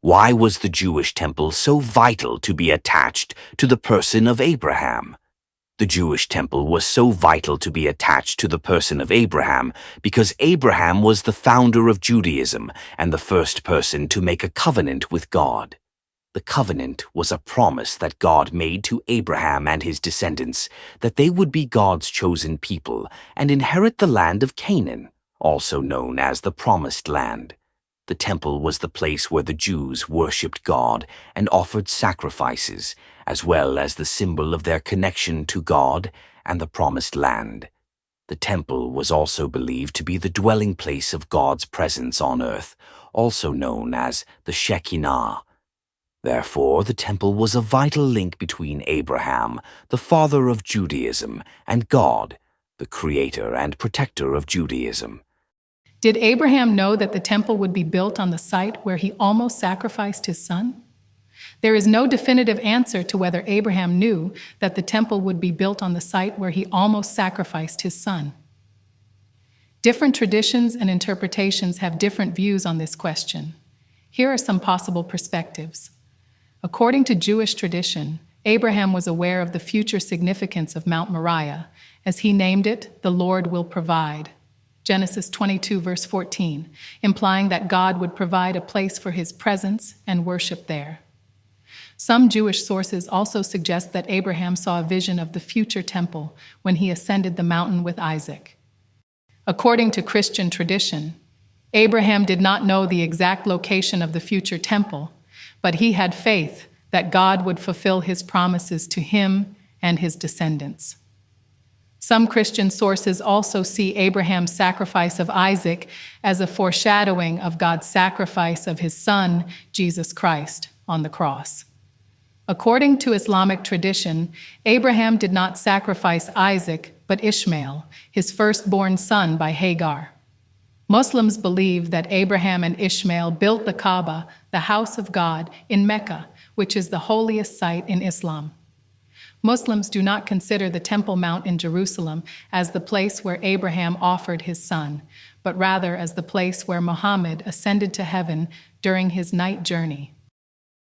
Why was the Jewish temple so vital to be attached to the person of Abraham? The Jewish temple was so vital to be attached to the person of Abraham because Abraham was the founder of Judaism and the first person to make a covenant with God. The covenant was a promise that God made to Abraham and his descendants that they would be God's chosen people and inherit the land of Canaan, also known as the Promised Land. The temple was the place where the Jews worshipped God and offered sacrifices, as well as the symbol of their connection to God and the Promised Land. The temple was also believed to be the dwelling place of God's presence on earth, also known as the Shekhinah. Therefore, the temple was a vital link between Abraham, the father of Judaism, and God, the creator and protector of Judaism. Did Abraham know that the temple would be built on the site where he almost sacrificed his son? There is no definitive answer to whether Abraham knew that the temple would be built on the site where he almost sacrificed his son. Different traditions and interpretations have different views on this question. Here are some possible perspectives. According to Jewish tradition, Abraham was aware of the future significance of Mount Moriah, as he named it, "The Lord will provide." Genesis 22, verse 14, implying that God would provide a place for his presence and worship there. Some Jewish sources also suggest that Abraham saw a vision of the future temple when he ascended the mountain with Isaac. According to Christian tradition, Abraham did not know the exact location of the future temple, but he had faith that God would fulfill his promises to him and his descendants. Some Christian sources also see Abraham's sacrifice of Isaac as a foreshadowing of God's sacrifice of his son, Jesus Christ, on the cross. According to Islamic tradition, Abraham did not sacrifice Isaac, but Ishmael, his firstborn son by Hagar. Muslims believe that Abraham and Ishmael built the Kaaba, the house of God, in Mecca, which is the holiest site in Islam. Muslims do not consider the Temple Mount in Jerusalem as the place where Abraham offered his son, but rather as the place where Muhammad ascended to heaven during his night journey.